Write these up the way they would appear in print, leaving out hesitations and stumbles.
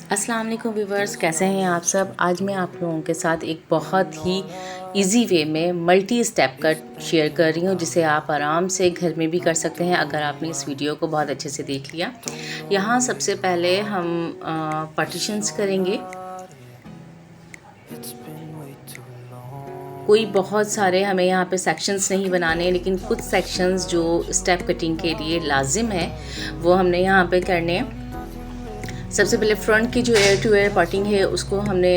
अस्सलाम वालेकुम व्यूवर्स, कैसे हैं आप सब। आज मैं आप लोगों के साथ एक बहुत ही इजी वे में मल्टी स्टेप कट शेयर कर रही हूँ, जिसे आप आराम से घर में भी कर सकते हैं अगर आपने इस वीडियो को बहुत अच्छे से देख लिया। यहाँ सबसे पहले हम पार्टीशंस करेंगे। कोई बहुत सारे हमें यहाँ पे सेक्शंस नहीं बनाने, लेकिन कुछ सेक्शंस जो स्टेप कटिंग के लिए लाजिम है वो हमने यहाँ पे करने हैं। सबसे पहले फ्रंट की जो एयर टू एयर पार्टिंग है उसको हमने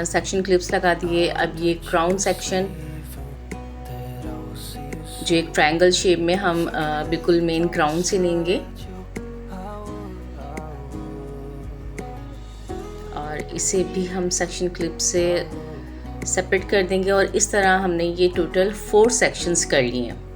सेक्शन क्लिप्स लगा दिए। अब ये क्राउन सेक्शन जो एक ट्रायंगल शेप में हम बिल्कुल मेन क्राउन से लेंगे और इसे भी हम सेक्शन क्लिप से सेपरेट कर देंगे और इस तरह हमने ये टोटल 4 सेक्शंस कर लिए हैं।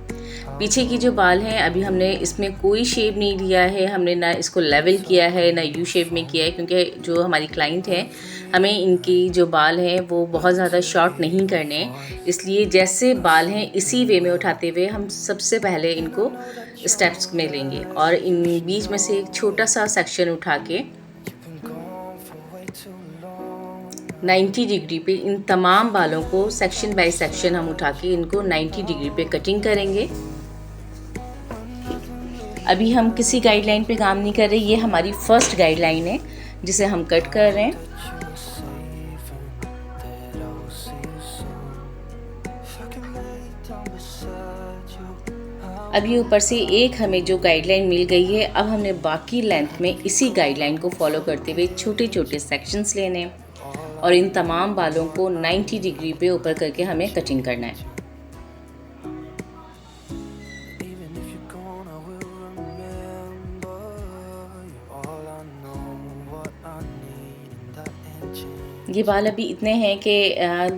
पीछे की जो बाल हैं अभी हमने इसमें कोई शेप नहीं लिया है, हमने ना इसको लेवल किया है ना यू शेप में किया है, क्योंकि जो हमारी क्लाइंट है हमें इनकी जो बाल हैं वो बहुत ज़्यादा शॉर्ट नहीं करने हैं। इसलिए जैसे बाल हैं इसी वे में उठाते हुए हम सबसे पहले इनको स्टेप्स में लेंगे और इन बीच में से एक छोटा सा सेक्शन उठा के 90 डिग्री पे इन तमाम बालों को सेक्शन बाय सेक्शन हम उठा के इनको 90 डिग्री पे कटिंग करेंगे। अभी हम किसी गाइडलाइन पे काम नहीं कर रहे, ये हमारी फर्स्ट गाइडलाइन है जिसे हम कट कर रहे हैं। अभी ऊपर से एक हमें जो गाइडलाइन मिल गई है, अब हमने बाकी लेंथ में इसी गाइडलाइन को फॉलो करते हुए छोटे छोटे सेक्शंस लेने हैं और इन तमाम बालों को 90 डिग्री पे ऊपर करके हमें कटिंग करना है। ये बाल अभी इतने हैं कि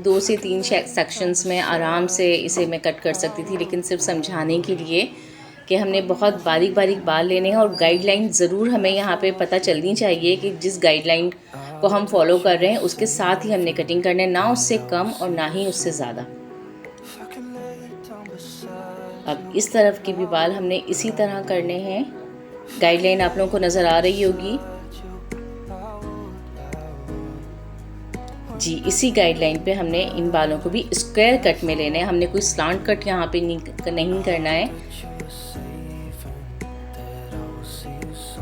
2 से 3 सेक्शंस में आराम से इसे मैं कट कर सकती थी, लेकिन सिर्फ समझाने के लिए कि हमने बहुत बारीक बारीक बाल लेने हैं और गाइडलाइन ज़रूर हमें यहाँ पे पता चलनी चाहिए कि जिस गाइडलाइन को हम फॉलो कर रहे हैं उसके साथ ही हमने कटिंग करना है, ना उससे कम और ना ही उससे ज़्यादा। अब इस तरफ के भी बाल हमने इसी तरह करने हैं। गाइडलाइन आप लोगों को नज़र आ रही होगी जी। इसी गाइडलाइन पे हमने इन बालों को भी स्क्वायर कट में लेना है, हमने कोई स्लांट कट यहाँ पे नहीं करना है।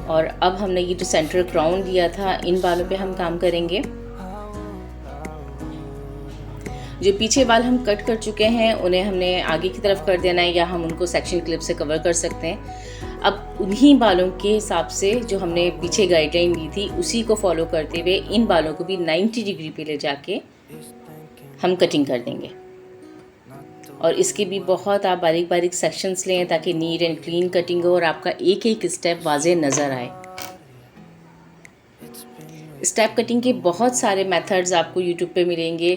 और अब हमने ये जो सेंटर क्राउन दिया था इन बालों पे हम काम करेंगे। जो पीछे बाल हम कट कर चुके हैं उन्हें हमने आगे की तरफ कर देना है, या हम उनको सेक्शन क्लिप से कवर कर सकते हैं। अब उन्हीं बालों के हिसाब से जो हमने पीछे गाइडलाइन दी थी उसी को फॉलो करते हुए इन बालों को भी 90 डिग्री पे ले जाके हम कटिंग कर देंगे और इसके भी बहुत आप बारीक बारीक सेक्शंस लें ताकि नीट एंड क्लीन कटिंग हो और आपका एक एक स्टेप वाज़ेह नज़र आए। स्टेप कटिंग के बहुत सारे मेथड्स आपको यूट्यूब पे मिलेंगे।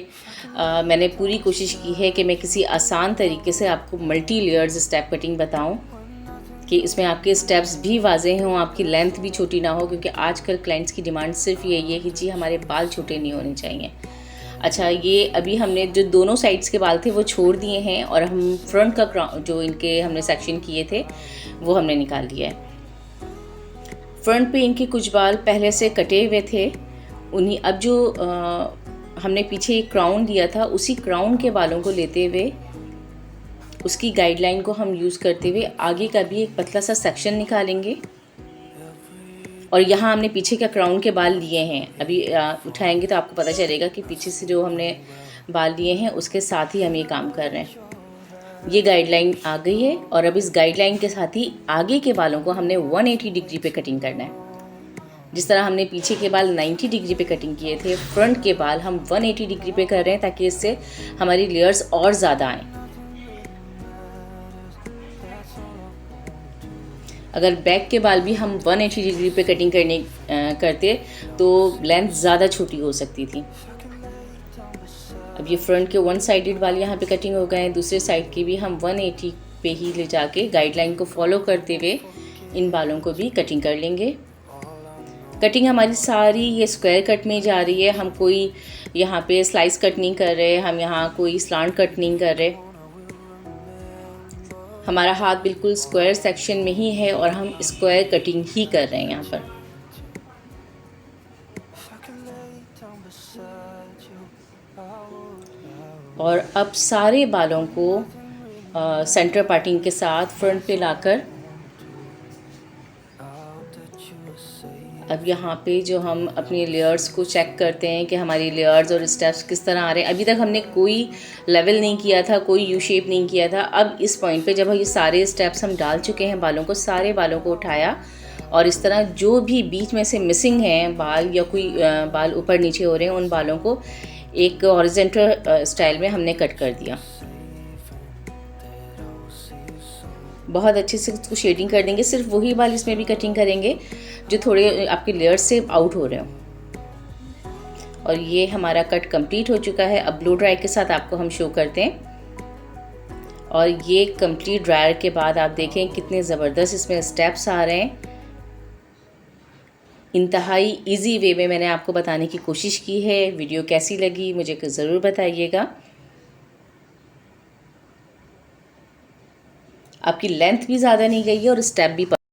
मैंने पूरी कोशिश की है कि मैं किसी आसान तरीके से आपको मल्टी लेयर्स स्टेप कटिंग बताऊं कि इसमें आपके स्टेप्स भी वाज़ेह हों, आपकी लेंथ भी छोटी ना हो, क्योंकि आजकल क्लाइंट्स की डिमांड सिर्फ यही है कि जी हमारे बाल छोटे नहीं होने चाहिए। अच्छा, ये अभी हमने जो दोनों साइड्स के बाल थे वो छोड़ दिए हैं और हम फ्रंट का जो इनके हमने सेक्शन किए थे वो हमने निकाल दिया है। फ्रंट पे इनके कुछ बाल पहले से कटे हुए थे, उन्हीं अब जो हमने पीछे एक क्राउन दिया था उसी क्राउन के बालों को लेते हुए उसकी गाइडलाइन को हम यूज़ करते हुए आगे का भी एक पतला सा सेक्शन निकालेंगे और यहाँ हमने पीछे का क्राउन के बाल लिए हैं। अभी उठाएंगे तो आपको पता चलेगा कि पीछे से जो हमने बाल लिए हैं उसके साथ ही हम ये काम कर रहे हैं। ये गाइडलाइन आ गई है और अब इस गाइडलाइन के साथ ही आगे के बालों को हमने 180 डिग्री पे कटिंग करना है। जिस तरह हमने पीछे के बाल 90 डिग्री पे कटिंग किए थे, फ्रंट के बाल हम 180 डिग्री पे कर रहे हैं ताकि इससे हमारी लेयर्स और ज़्यादा आएँ। अगर बैक के बाल भी हम 180 डिग्री पे कटिंग करते तो लेंथ ज़्यादा छोटी हो सकती थी। अब ये फ्रंट के 1 साइडेड बाल यहाँ पे कटिंग हो गए हैं, दूसरे साइड के भी हम 180 पे ही ले जाके गाइडलाइन को फॉलो करते हुए इन बालों को भी कटिंग कर लेंगे। कटिंग हमारी सारी ये स्क्वायर कट में जा रही है, हम कोई यहाँ पे स्लाइस कट नहीं कर रहे, हम यहाँ कोई स्लांट कट नहीं कर रहे। हमारा हाथ बिल्कुल स्क्वायर सेक्शन में ही है और हम स्क्वायर कटिंग ही कर रहे हैं यहाँ पर। और अब सारे बालों को सेंटर पार्टिंग के साथ फ्रंट पे लाकर अब यहाँ पे जो हम अपने लेयर्स को चेक करते हैं कि हमारी लेयर्स और स्टेप्स किस तरह आ रहे हैं। अभी तक हमने कोई लेवल नहीं किया था, कोई यू शेप नहीं किया था। अब इस पॉइंट पे जब ये सारे स्टेप्स हम डाल चुके हैं बालों को, सारे बालों को उठाया और इस तरह जो भी बीच में से मिसिंग हैं बाल या कोई बाल ऊपर नीचे हो रहे हैं, उन बालों को एक हॉरिजॉन्टल स्टाइल में हमने कट कर दिया। बहुत अच्छे से इसको शेडिंग कर देंगे। सिर्फ वही बाल इसमें भी कटिंग करेंगे जो थोड़े आपके लेयर्स से आउट हो रहे हो। और ये हमारा कट कंप्लीट हो चुका है। अब ब्लो ड्राई के साथ आपको हम शो करते हैं। और ये कंप्लीट ड्रायर के बाद आप देखें कितने ज़बरदस्त इसमें स्टेप्स आ रहे हैं। इंतहाई इजी वे में मैंने आपको बताने की कोशिश की है। वीडियो कैसी लगी मुझे ज़रूर बताइएगा। आपकी लेंथ भी ज़्यादा नहीं गई है और स्टेप भी